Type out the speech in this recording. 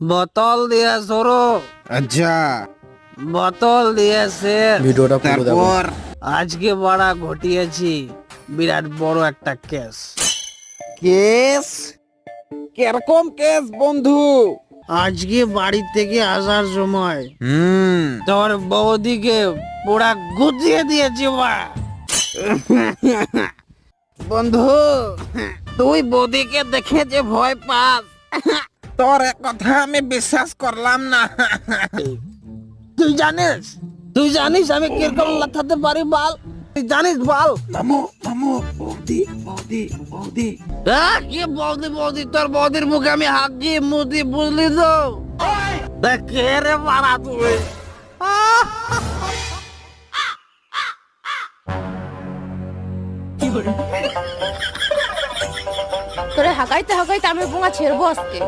বোতল দিয়ে সরো। আচ্ছা বোতল দিয়েছে। ভিডিওটা পুরো দেখো। তারপর আজকে বড়া ঘটিয়েছি বিরাট বড় একটা কেস। কেস কিরকম কেস বন্ধু? আজকে বাড়ি থেকে আসার সময় হুম তোর বৌদিকে পুরা গুছিয়ে দিয়েছি বা। বন্ধু তুই বৌদিকে দেখে যে ভয় পাস। তোর এক কথা আমি বিশ্বাস করলাম না। তুই জানিস আমি কিরকম লাথাতে পারি বাল? তুই জানিস বাল? মামু মামু বৌদি বৌদি বৌদি কি বৌদি বৌদি? তোর বৌদির মুখে আমি হাগি মুদি, বুঝলি তো? দেখ কে রে মারা তুই? তোরে হাগাইতে হাগাইতে আমি বোঙা ছেড়বো আজকে।